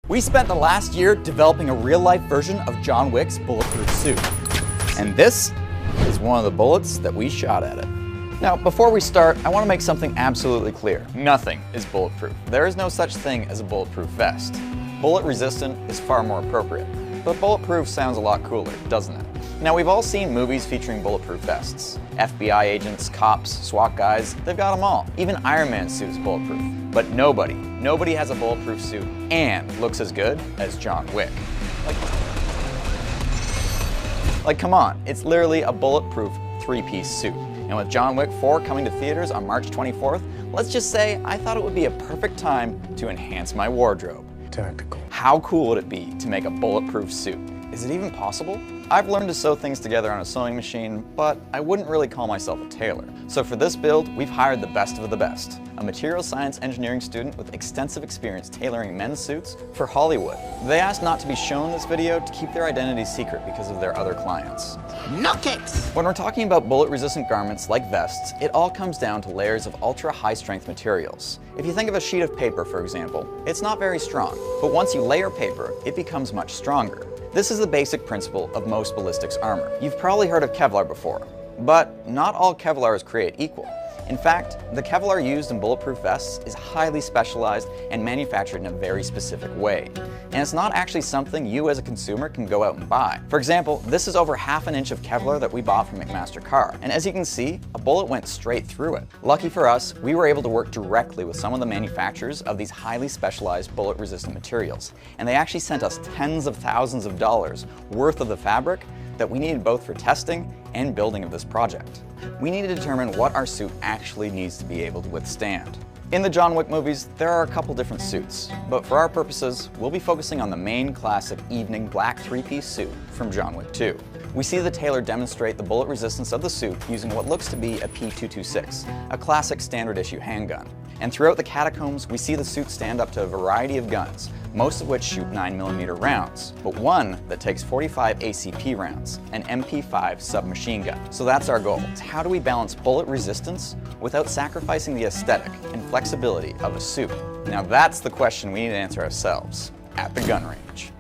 We spent the last year developing a real-life version of John Wick's bulletproof suit. And this is one of the bullets that we shot at it. Now, before we start, I want to make something absolutely clear. Nothing is bulletproof. There is no such thing as a bulletproof vest. Bullet-resistant is far more appropriate. But bulletproof sounds a lot cooler, doesn't it? Now, we've all seen movies featuring bulletproof vests. FBI agents, cops, SWAT guys, they've got them all. Even Iron Man's suit is bulletproof. But nobody has a bulletproof suit and looks as good as John Wick. Like, come on, it's literally a bulletproof three-piece suit. And with John Wick 4 coming to theaters on March 24th, let's just say I thought it would be a perfect time to enhance my wardrobe. Tactical. How cool would it be to make a bulletproof suit? Is it even possible? I've learned to sew things together on a sewing machine, but I wouldn't really call myself a tailor. So for this build, we've hired the best of the best, a material science engineering student with extensive experience tailoring men's suits for Hollywood. They asked not to be shown this video to keep their identity secret because of their other clients. No kicks! When we're talking about bullet-resistant garments like vests, it all comes down to layers of ultra-high-strength materials. If you think of a sheet of paper, for example, it's not very strong, but once you layer paper, it becomes much stronger. This is the basic principle of most ballistics armor. You've probably heard of Kevlar before, but not all Kevlar is created equal. In fact, the Kevlar used in bulletproof vests is highly specialized and manufactured in a very specific way. And it's not actually something you as a consumer can go out and buy. For example, this is over ½ an inch of Kevlar that we bought from McMaster Carr. And as you can see, a bullet went straight through it. Lucky for us, we were able to work directly with some of the manufacturers of these highly specialized bullet-resistant materials. And they actually sent us tens of thousands of dollars worth of the fabric that we needed both for testing and building of this project. We need to determine what our suit actually needs to be able to withstand. In the John Wick movies, there are a couple different suits, but for our purposes, we'll be focusing on the main classic evening black three-piece suit from John Wick 2. We see the tailor demonstrate the bullet resistance of the suit using what looks to be a P226, a classic standard issue handgun. And throughout the catacombs, we see the suit stand up to a variety of guns, most of which shoot 9mm rounds, but one that takes 45 ACP rounds, an MP5 submachine gun. So that's our goal. How do we balance bullet resistance without sacrificing the aesthetic and flexibility of a suit? Now that's the question we need to answer ourselves at the gun range.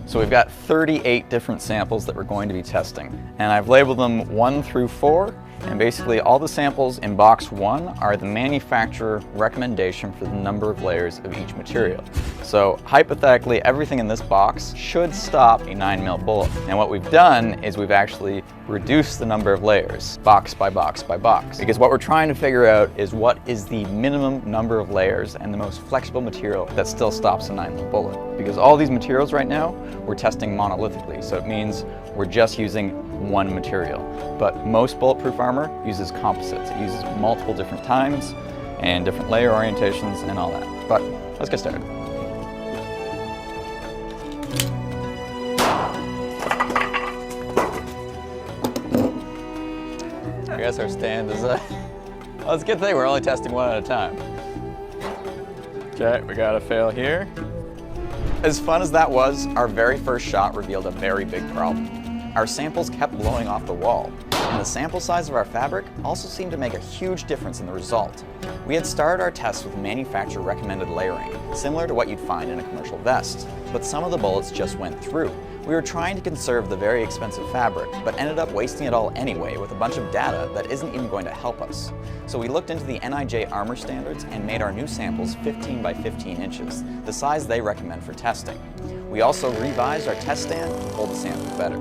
So we've got 38 different samples that we're going to be testing, and I've labeled them 1 through 4. And basically all the samples in box 1 are the manufacturer recommendation for the number of layers of each material. So hypothetically, everything in this box should stop a 9mm bullet. And what we've done is we've actually reduced the number of layers, box by box by box. Because what we're trying to figure out is what is the minimum number of layers and the most flexible material that still stops a 9mm bullet. Because all these materials right now, we're testing monolithically. So it means we're just using one material. But most bulletproof armor uses composites. It uses multiple different times and different layer orientations and all that. But let's get started. I guess our stand is well, it's a good thing we're only testing one at a time. Okay, we got a fail here. As fun as that was, our very first shot revealed a very big problem. Our samples kept blowing off the wall, and the sample size of our fabric also seemed to make a huge difference in the result. We had started our tests with manufacturer recommended layering, similar to what you'd find in a commercial vest, but some of the bullets just went through. We were trying to conserve the very expensive fabric, but ended up wasting it all anyway with a bunch of data that isn't even going to help us. So we looked into the NIJ armor standards and made our new samples 15 by 15 inches, the size they recommend for testing. We also revised our test stand to hold the samples better.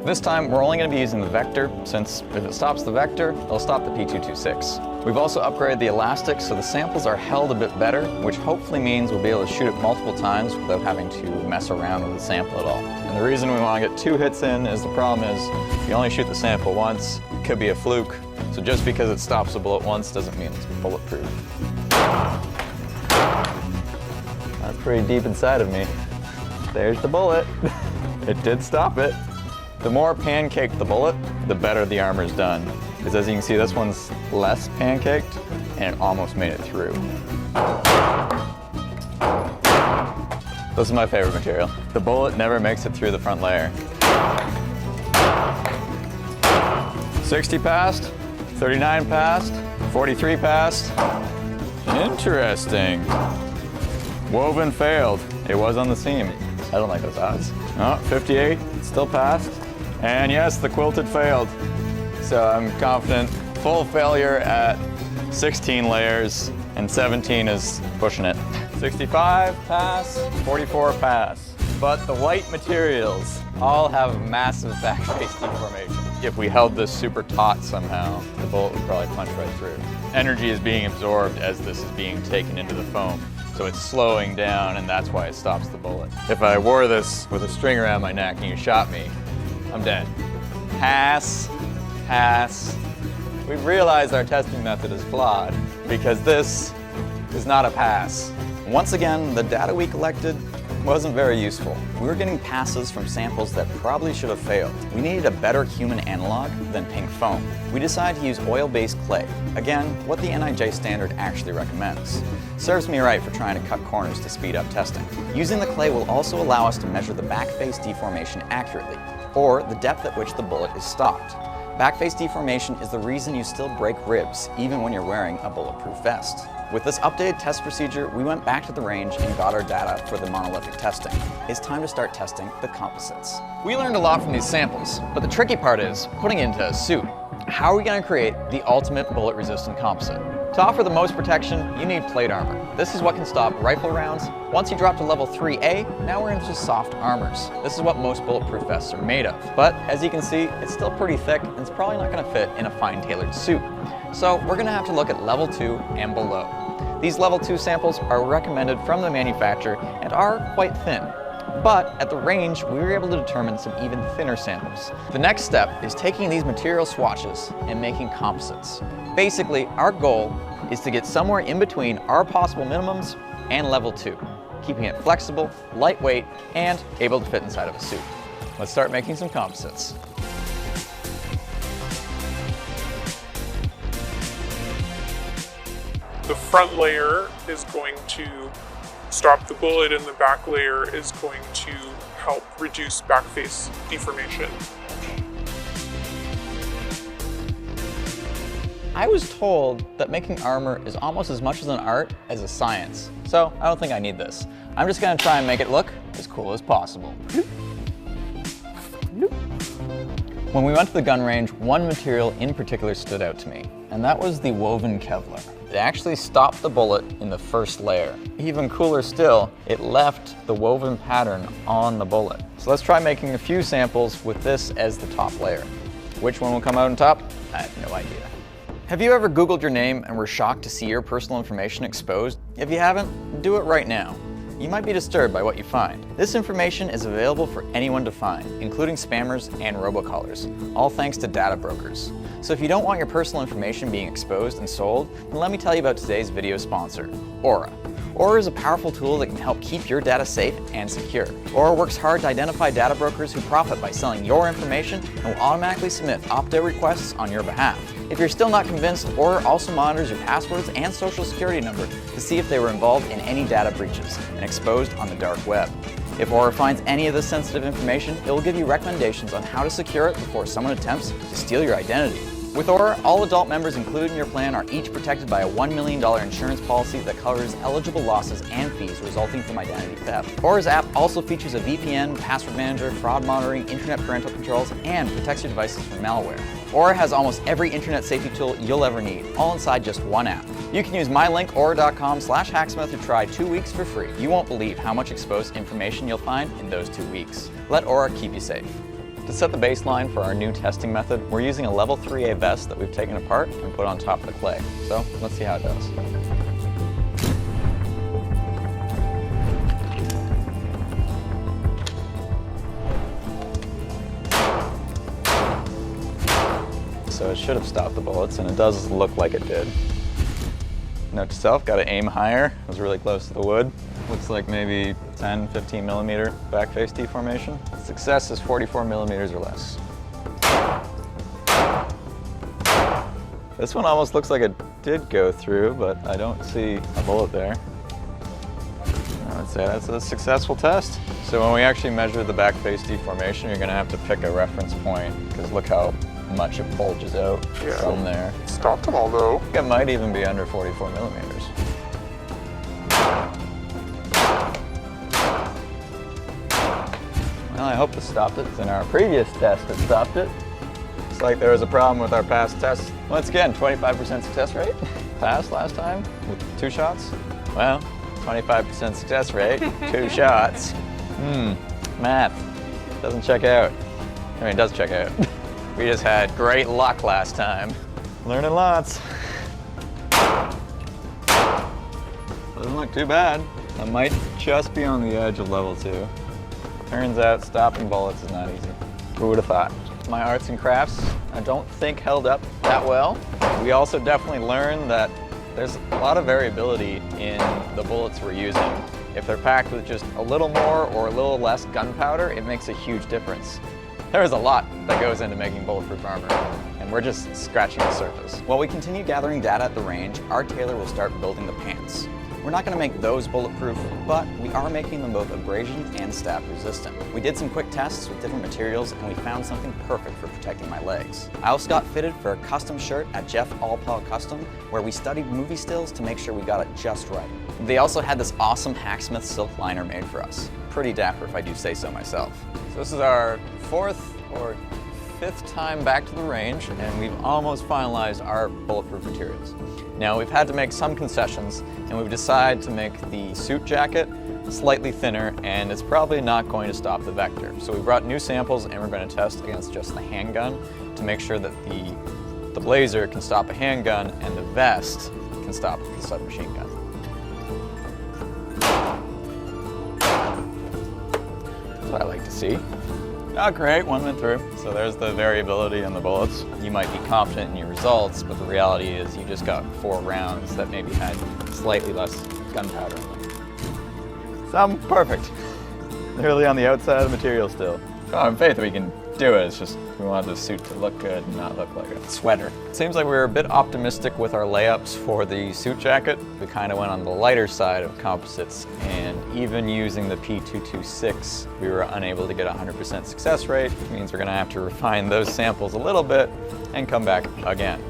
This time, we're only going to be using the vector, since if it stops the vector, it'll stop the P226. We've also upgraded the elastic so the samples are held a bit better, which hopefully means we'll be able to shoot it multiple times without having to mess around with the sample at all. And the reason we want to get 2 hits in is the problem is if you only shoot the sample once, it could be a fluke. So just because it stops a bullet once doesn't mean it's bulletproof. That's pretty deep inside of me. There's the bullet. It did stop it. The more pancaked the bullet, the better the armor's done. Because as you can see, this one's less pancaked, and it almost made it through. This is my favorite material. The bullet never makes it through the front layer. 60 passed, 39 passed, 43 passed. Interesting. Woven failed. It was on the seam. I don't like those odds. Oh, 58, still passed. And yes, the quilted failed. So I'm confident. Full failure at 16 layers, and 17 is pushing it. 65, pass, 44, pass. But the white materials all have massive backface deformation. If we held this super taut somehow, the bullet would probably punch right through. Energy is being absorbed as this is being taken into the foam. So it's slowing down, and that's why it stops the bullet. If I wore this with a string around my neck and you shot me, I'm dead. Pass, pass. We've realized our testing method is flawed because this is not a pass. Once again, the data we collected wasn't very useful. We were getting passes from samples that probably should have failed. We needed a better human analog than pink foam. We decided to use oil-based clay. Again, what the NIJ standard actually recommends. Serves me right for trying to cut corners to speed up testing. Using the clay will also allow us to measure the backface deformation accurately, or the depth at which the bullet is stopped. Backface deformation is the reason you still break ribs, even when you're wearing a bulletproof vest. With this updated test procedure, we went back to the range and got our data for the monolithic testing. It's time to start testing the composites. We learned a lot from these samples, but the tricky part is putting it into a suit. How are we going to create the ultimate bullet-resistant composite? To offer the most protection, you need plate armor. This is what can stop rifle rounds. Once you drop to level 3A, now we're into soft armors. This is what most bulletproof vests are made of. But as you can see, it's still pretty thick and it's probably not going to fit in a fine-tailored suit. So we're going to have to look at level 2 and below. These level 2 samples are recommended from the manufacturer and are quite thin. But at the range, we were able to determine some even thinner samples. The next step is taking these material swatches and making composites. Basically, our goal is to get somewhere in between our possible minimums and level 2, keeping it flexible, lightweight, and able to fit inside of a suit. Let's start making some composites. The front layer is going to stop the bullet, and the back layer is going to help reduce backface deformation. I was told that making armor is almost as much as an art as a science, so I don't think I need this. I'm just gonna try and make it look as cool as possible. When we went to the gun range, one material in particular stood out to me, and that was the woven Kevlar. It actually stopped the bullet in the first layer. Even cooler still, it left the woven pattern on the bullet. So let's try making a few samples with this as the top layer. Which one will come out on top? I have no idea. Have you ever Googled your name and were shocked to see your personal information exposed? If you haven't, do it right now. You might be disturbed by what you find. This information is available for anyone to find, including spammers and robocallers, all thanks to data brokers. So if you don't want your personal information being exposed and sold, then let me tell you about today's video sponsor, Aura. Aura is a powerful tool that can help keep your data safe and secure. Aura works hard to identify data brokers who profit by selling your information and will automatically submit opt-out requests on your behalf. If you're still not convinced, Aura also monitors your passwords and social security number to see if they were involved in any data breaches and exposed on the dark web. If Aura finds any of this sensitive information, it will give you recommendations on how to secure it before someone attempts to steal your identity. With Aura, all adult members included in your plan are each protected by a $1 million insurance policy that covers eligible losses and fees resulting from identity theft. Aura's app also features a VPN, password manager, fraud monitoring, internet parental controls, and protects your devices from malware. Aura has almost every internet safety tool you'll ever need, all inside just one app. You can use my link, aura.com/hacksmith, to try 2 weeks for free. You won't believe how much exposed information you'll find in those 2 weeks. Let Aura keep you safe. To set the baseline for our new testing method, we're using a level 3A vest that we've taken apart and put on top of the clay. So let's see how it does. So it should have stopped the bullets, and it does look like it did. Note to self, got to aim higher. It was really close to the wood. Looks like maybe 10, 15 millimeter backface deformation. Success is 44 millimeters or less. This one almost looks like it did go through, but I don't see a bullet there. I would say that's a successful test. So when we actually measure the backface deformation, you're gonna have to pick a reference point, because look how much it bulges out from there. Stopped them all though. It might even be under 44 millimeters. Well, I hope this stopped it. In our previous test, it stopped it. Looks like there was a problem with our past test. Once again, 25% success rate. Passed last time with 2 shots. Well, 25% success rate, 2 shots. Math doesn't check out. I mean, it does check out. We just had great luck last time. Learning lots. Doesn't look too bad. I might just be on the edge of level 2. Turns out stopping bullets is not easy. Who would have thought? My arts and crafts, I don't think held up that well. We also definitely learned that there's a lot of variability in the bullets we're using. If they're packed with just a little more or a little less gunpowder, it makes a huge difference. There is a lot that goes into making bulletproof armor, and we're just scratching the surface. While we continue gathering data at the range, our tailor will start building the pants. We're not going to make those bulletproof, but we are making them both abrasion and stab resistant. We did some quick tests with different materials and we found something perfect for protecting my legs. I also got fitted for a custom shirt at Jeff Allpaw Custom, where we studied movie stills to make sure we got it just right. They also had this awesome Hacksmith silk liner made for us. Pretty dapper if I do say so myself. So this is our 4th or 5th time back to the range, and we've almost finalized our bulletproof materials. Now, we've had to make some concessions, and we've decided to make the suit jacket slightly thinner, and it's probably not going to stop the vector. So we brought new samples, and we're going to test against just the handgun to make sure that the blazer can stop a handgun and the vest can stop the submachine gun. That's what I like to see. Oh, great, 1 went through. So there's the variability in the bullets. You might be confident in your results, but the reality is you just got 4 rounds that maybe had slightly less gunpowder in them. Some perfect. Literally on the outside of the material still. Oh, I'm faith that we can do it. It's just we want the suit to look good and not look like a sweater. It seems like we were a bit optimistic with our layups for the suit jacket. We kind of went on the lighter side of composites, and even using the P226, we were unable to get a 100% success rate, which means we're gonna have to refine those samples a little bit and come back again.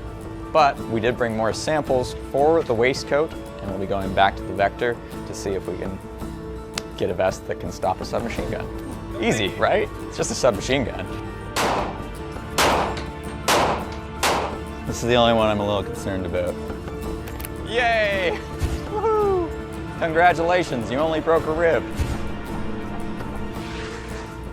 But we did bring more samples for the waistcoat, and we'll be going back to the vector to see if we can get a vest that can stop a submachine gun. Easy, right? It's just a submachine gun. This is the only one I'm a little concerned about. Yay! Woohoo! Congratulations, you only broke a rib.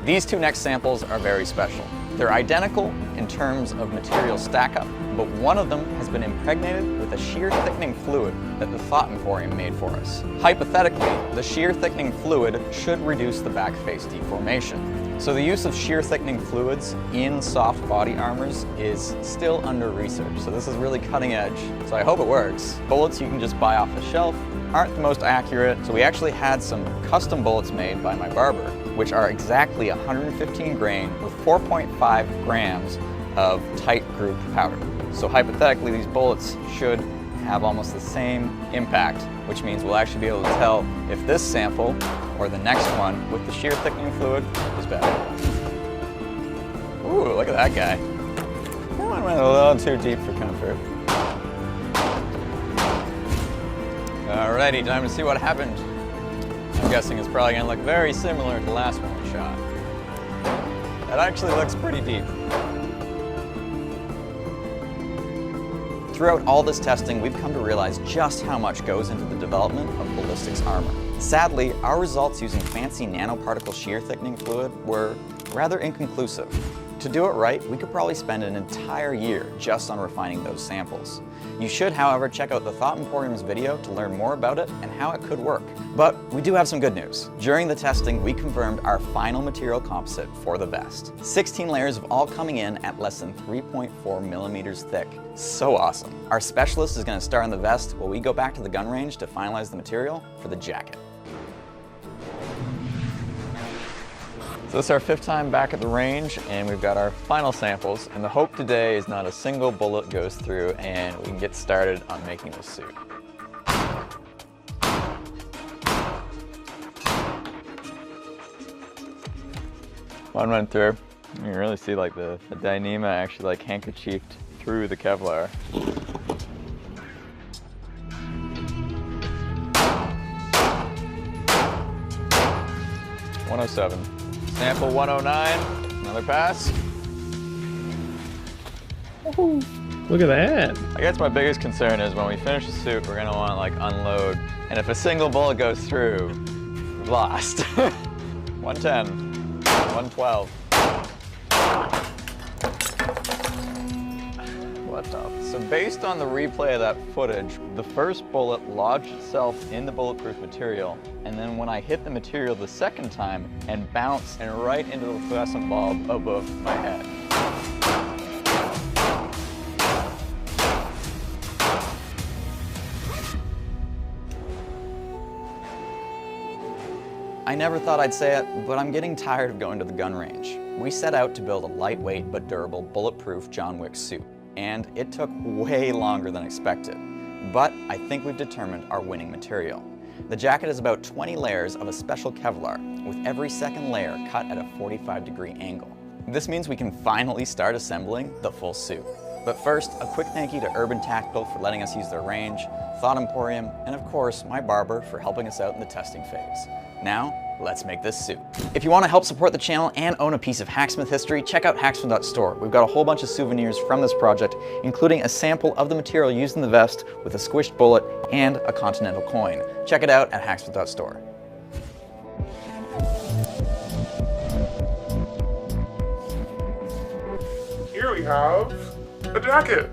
These 2 next samples are very special. They're identical in terms of material stack-up, but one of them has been impregnated with a shear thickening fluid that the Thought Emporium made for us. Hypothetically, the shear thickening fluid should reduce the back face deformation. So the use of shear thickening fluids in soft body armors is still under research, so this is really cutting edge, so I hope it works. Bullets you can just buy off the shelf aren't the most accurate, so we actually had some custom bullets made by my barber, which are exactly 115 grain with 4.5 grams of tight group powder. So hypothetically, these bullets should have almost the same impact, which means we'll actually be able to tell if this sample or the next one with the shear thickening fluid is better. Ooh, look at that guy. That one went a little too deep for comfort. Alrighty, time to see what happened. I'm guessing it's probably gonna look very similar to the last one we shot. That actually looks pretty deep. Throughout all this testing, we've come to realize just how much goes into the development of ballistics armor. Sadly, our results using fancy nanoparticle shear thickening fluid were rather inconclusive. To do it right, we could probably spend an entire year just on refining those samples. You should, however, check out the Thought Emporium's video to learn more about it and how it could work. But we do have some good news. During the testing, we confirmed our final material composite for the vest. 16 layers of all coming in at less than 3.4 millimeters thick. So awesome. Our specialist is going to start on the vest while we go back to the gun range to finalize the material for the jacket. So this is our 5th time back at the range, and we've got our final samples, and the hope today is not a single bullet goes through and we can get started on making this suit. One went through. You can really see like the Dyneema actually like handkerchiefed through the Kevlar. 107. Sample 109, another pass. Ooh, look at that. I guess my biggest concern is when we finish the suit, we're gonna wanna like unload, and if a single bullet goes through, we've lost. 110, 112. What the? So based on the replay of that footage, the first bullet lodged itself in the bulletproof material, and then when I hit the material the second time, and bounced and right into the fluorescent bulb above my head. I never thought I'd say it, but I'm getting tired of going to the gun range. We set out to build a lightweight but durable bulletproof John Wick suit, and it took way longer than expected. But I think we've determined our winning material. The jacket is about 20 layers of a special Kevlar, with every second layer cut at a 45-degree angle. This means we can finally start assembling the full suit. But first, a quick thank you to Urban Tactical for letting us use their range, Thought Emporium, and of course, my barber for helping us out in the testing phase. Now, let's make this suit. If you want to help support the channel and own a piece of Hacksmith history, check out hacksmith.store. We've got a whole bunch of souvenirs from this project, including a sample of the material used in the vest with a squished bullet and a continental coin. Check it out at hacksmith.store. Here we have a jacket,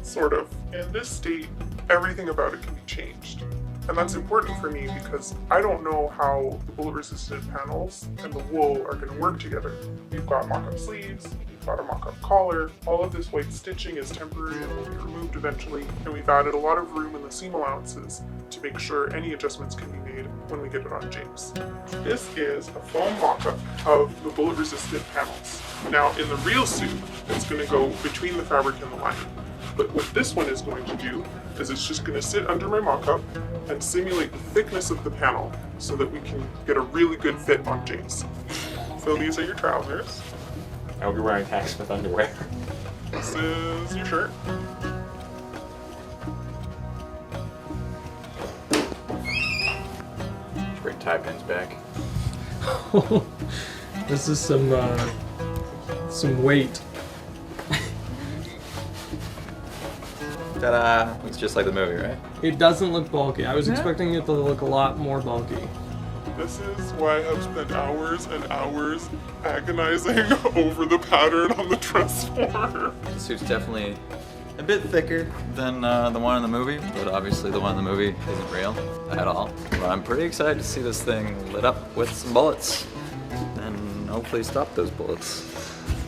sort of. In this state, everything about it can be changed. And that's important for me because I don't know how the bullet-resistant panels and the wool are going to work together. We've got mock-up sleeves, we've got a mock-up collar, all of this white stitching is temporary and will be removed eventually, and we've added a lot of room in the seam allowances to make sure any adjustments can be made when we get it on James. This is a foam mock-up of the bullet-resistant panels. Now in the real suit, it's going to go between the fabric and the lining. But what this one is going to do is it's just going to sit under my mock-up and simulate the thickness of the panel so that we can get a really good fit on James. So these are your trousers. I hope you're wearing Hacksmith underwear. This is your shirt. Just bring tie pins back. This is some weight. Ta-da! Looks just like the movie, right? It doesn't look bulky. I was expecting it to look a lot more bulky. This is why I have spent hours and hours agonizing over the pattern on the dress form. The suit's definitely a bit thicker than the one in the movie, but obviously the one in the movie isn't real at all. But I'm pretty excited to see this thing lit up with some bullets and hopefully stop those bullets.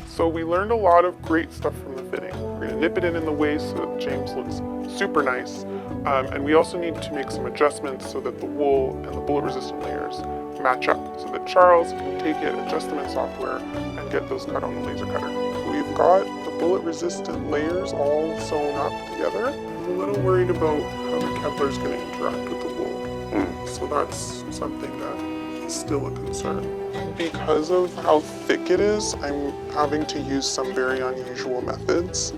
So we learned a lot of great stuff from the fitting. We're gonna nip it in the waist so that James looks super nice. And we also need to make some adjustments so that the wool and the bullet resistant layers match up so that Charles can take it, adjust them in software, and get those cut on the laser cutter. We've got the bullet resistant layers all sewn up together. I'm a little worried about how the Kevlar is gonna interact with the wool. So that's something that is still a concern. Because of how thick it is, I'm having to use some very unusual methods.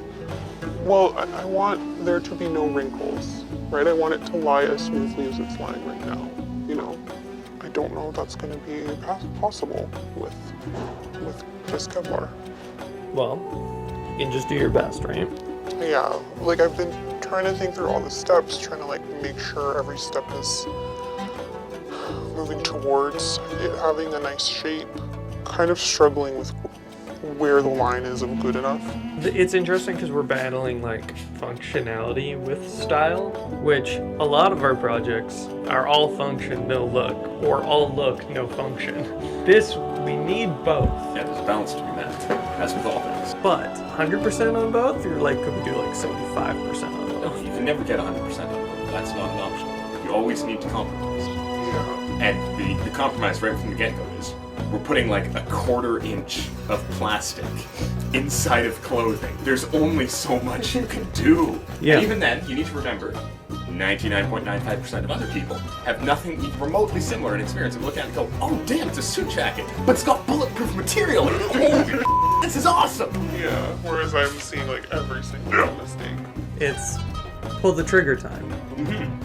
Well, I want there to be no wrinkles, right? I want it to lie as smoothly as it's lying right now. You know, I don't know if that's going to be possible with just Kevlar. Well, you can just do your best, right? Yeah, like I've been trying to think through all the steps, trying to like make sure every step is moving towards it having a nice shape, kind of struggling with where the line is of good enough. It's interesting because we're battling like functionality with style, which a lot of our projects are all function, no look, or all look, no function. This, we need both. Yeah, there's a balance to be met, as with all things. But 100% on both, or like could we do like 75% on No, both? you can never get 100% on both. That's not an option. You always need to compromise. Yeah. And the compromise right from the get-go is we're putting like a 1/4 inch of plastic inside of clothing. There's only so much you can do. Yeah. And even then, you need to remember 99.95% of other people have nothing even remotely similar in experience and look at it and go, oh damn, it's a suit jacket, but it's got bulletproof material. Holy this is awesome. Yeah, whereas I'm seeing like every single mistake. It's pull the trigger time.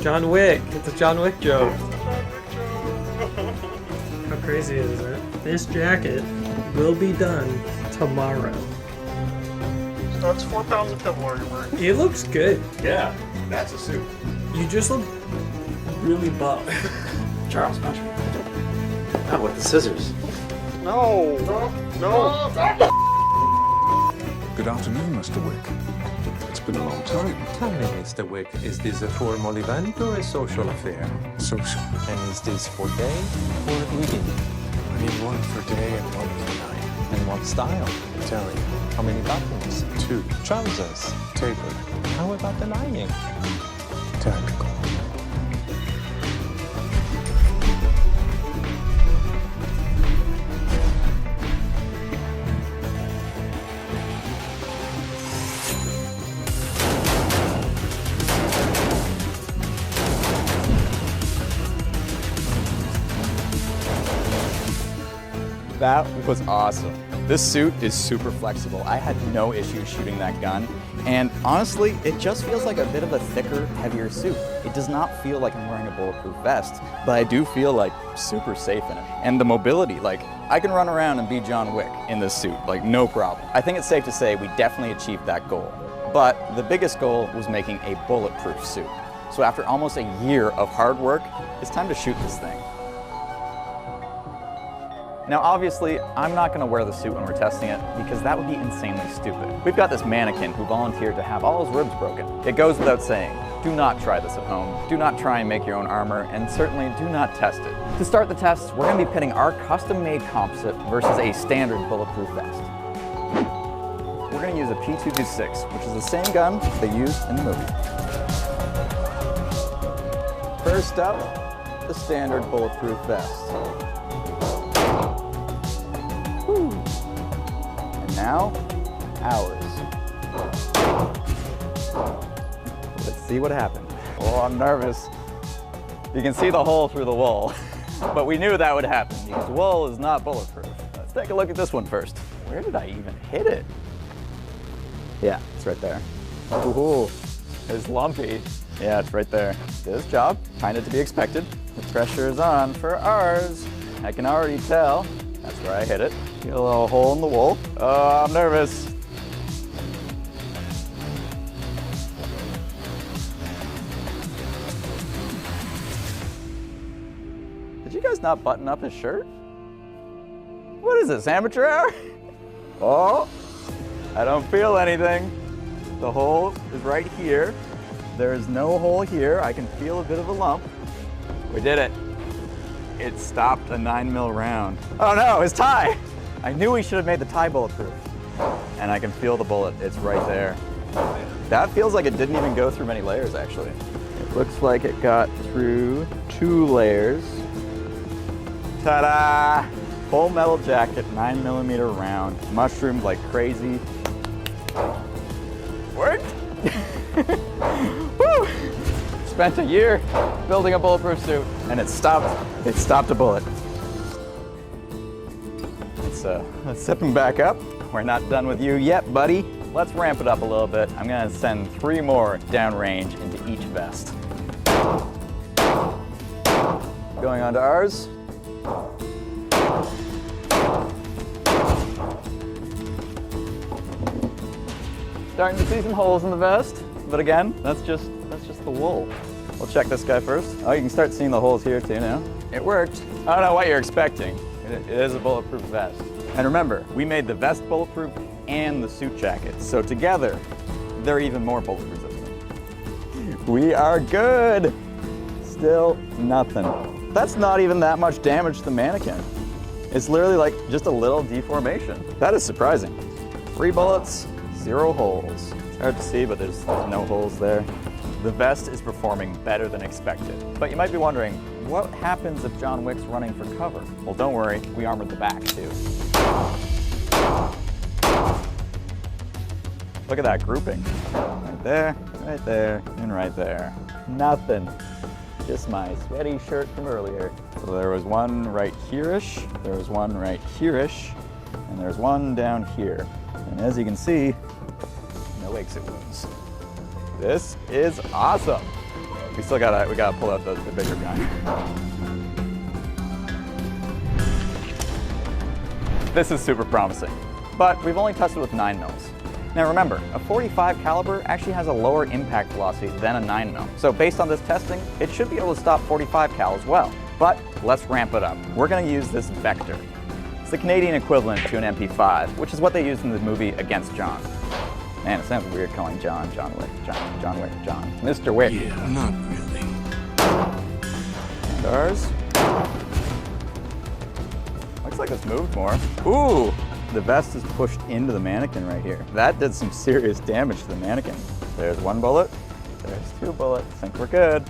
John Wick, it's a John Wick joke. crazy is it? This jacket will be done tomorrow. So that's 4 pounds of Kevlar you're wearing. It looks good. Yeah, that's a suit. You just look really buff. Charles, punch me. Not with the scissors. No. No. Good afternoon, Mr. Wick. It's been a long time. Tell me, Mr. Wick, is this a formal event or a social affair? Social. And is this for day or evening? I need one for day and one for night. And what style? Italian. How many buttons? 2. Trousers? Tapered. How about the lining? Tactical. That was awesome. This suit is super flexible. I had no issue shooting that gun. And honestly, it just feels like a bit of a thicker, heavier suit. It does not feel like I'm wearing a bulletproof vest, but I do feel like super safe in it. And the mobility, like I can run around and be John Wick in this suit, like no problem. I think it's safe to say we definitely achieved that goal. But the biggest goal was making a bulletproof suit. So after almost a year of hard work, it's time to shoot this thing. Now obviously, I'm not gonna wear the suit when we're testing it because that would be insanely stupid. We've got this mannequin who volunteered to have all his ribs broken. It goes without saying, do not try this at home, do not try and make your own armor, and certainly do not test it. To start the test, we're gonna be pitting our custom-made composite versus a standard bulletproof vest. We're gonna use a P226, which is the same gun they used in the movie. First up, the standard bulletproof vest. And now, ours. Let's see what happened. Oh, I'm nervous. You can see the hole through the wool, but we knew that would happen because wool is not bulletproof. Let's take a look at this one first. Where did I even hit it? Yeah, it's right there. Ooh, it's lumpy. Yeah, it's right there. This job, kind of to be expected. The pressure is on for ours. I can already tell. That's where I hit it. Get a little hole in the wool. Oh, I'm nervous. Did you guys not button up his shirt? What is this, amateur hour? Oh, I don't feel anything. The hole is right here. There is no hole here. I can feel a bit of a lump. We did it. It stopped a 9mm round. Oh no, it's tie! I knew we should have made the tie bulletproof. And I can feel the bullet, it's right there. That feels like it didn't even go through many layers, actually. It looks like it got through 2 layers. Ta-da! Full metal jacket, 9mm round, mushroomed like crazy. Worked? Woo! Spent a year building a bulletproof suit, and it stopped a bullet. Let's zip him back up. We're not done with you yet, buddy. Let's ramp it up a little bit. I'm gonna send 3 more downrange into each vest. Going on to ours. Starting to see some holes in the vest, but again, that's just the wool. We'll check this guy first. Oh, you can start seeing the holes here too now. It worked. I don't know what you're expecting. It is a bulletproof vest. And remember, we made the vest bulletproof and the suit jacket. So together, they're even more bullet resistant. We are good. Still nothing. That's not even that much damage to the mannequin. It's literally like just a little deformation. That is surprising. 3 bullets, 0 holes. It's hard to see, but there's no holes there. The vest is performing better than expected. But you might be wondering, what happens if John Wick's running for cover? Well, don't worry, we armored the back too. Look at that grouping. Right there, and right there. Nothing. Just my sweaty shirt from earlier. So there was one right here-ish, there was one right here-ish, and there's one down here. And as you can see, no exit wounds. This is awesome. We gotta pull out the bigger gun. This is super promising, but we've only tested with 9 mils. Now remember, a 45 caliber actually has a lower impact velocity than a 9 mil. So based on this testing, it should be able to stop 45 cal as well. But let's ramp it up. We're going to use this vector. It's the Canadian equivalent to an MP5, which is what they used in the movie Against John. Man, it sounds weird calling John Wick, John. Mr. Wick. Yeah, not really. And ours. Looks like it's moved more. Ooh! The vest is pushed into the mannequin right here. That did some serious damage to the mannequin. There's 1 bullet. There's 2 bullets. I think we're good.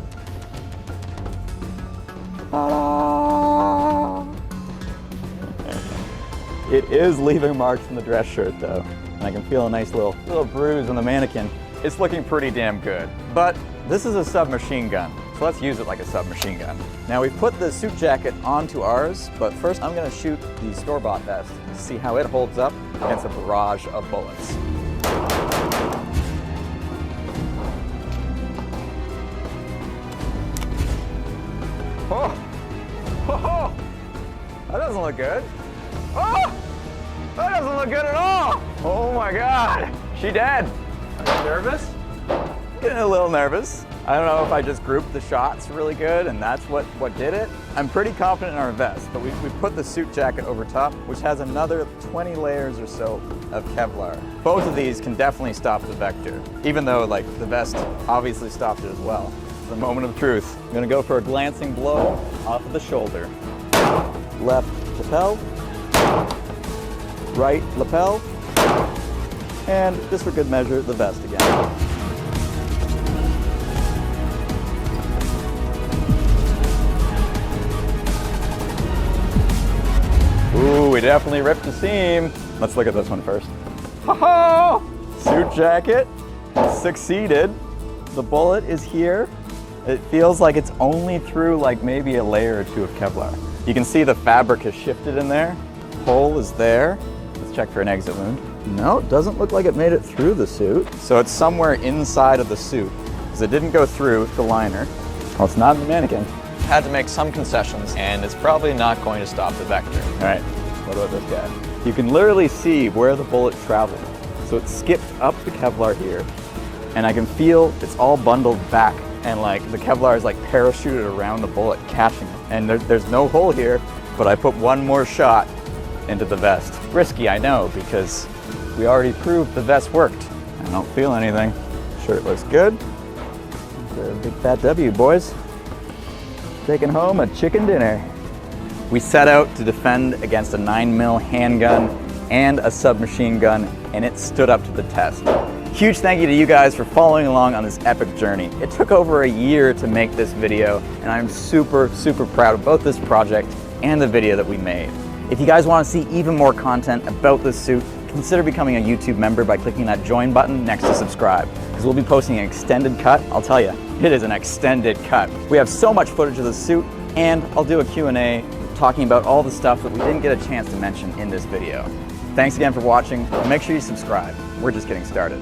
Ta-da! It is leaving marks in the dress shirt though. And I can feel a nice little bruise on the mannequin. It's looking pretty damn good. But this is a submachine gun. So let's use it like a submachine gun. Now we've put the suit jacket onto ours, but first I'm gonna shoot the store-bought vest to see how it holds up against a barrage of bullets. Oh! Oh! That doesn't look good. Oh! That doesn't look good at all! Oh my God! She dead. Are you nervous? Getting a little nervous. I don't know if I just grouped the shots really good and that's what did it. I'm pretty confident in our vest, but we put the suit jacket over top, which has another 20 layers or so of Kevlar. Both of these can definitely stop the vector, even though like the vest obviously stopped it as well. It's the moment of truth. I'm gonna go for a glancing blow off of the shoulder. Left lapel, right lapel, and just for good measure, the vest again. Ooh, we definitely ripped the seam. Let's look at this one first. Ha-ha! Suit jacket succeeded. The bullet is here. It feels like it's only through like maybe a layer or 2 of Kevlar. You can see the fabric has shifted in there. Hole is there. Let's check for an exit wound. No, it doesn't look like it made it through the suit. So it's somewhere inside of the suit because it didn't go through the liner. Well, it's not in the mannequin. Had to make some concessions, and it's probably not going to stop the vector. All right, what about this guy? You can literally see where the bullet traveled. So it skipped up the Kevlar here, and I can feel it's all bundled back, and like the Kevlar is like parachuted around the bullet, catching it. And there's no hole here, but I put 1 more shot into the vest. Risky, I know, because we already proved the vest worked. I don't feel anything. Shirt looks good. A big fat W, boys. Taking home a chicken dinner. We set out to defend against a 9mm handgun and a submachine gun, and it stood up to the test. Huge thank you to you guys for following along on this epic journey. It took over a year to make this video, and I'm super, super proud of both this project and the video that we made. If you guys want to see even more content about this suit, consider becoming a YouTube member by clicking that join button next to subscribe, because we'll be posting an extended cut. I'll tell you, it is an extended cut. We have so much footage of the suit, and I'll do a Q&A talking about all the stuff that we didn't get a chance to mention in this video. Thanks again for watching, and make sure you subscribe. We're just getting started.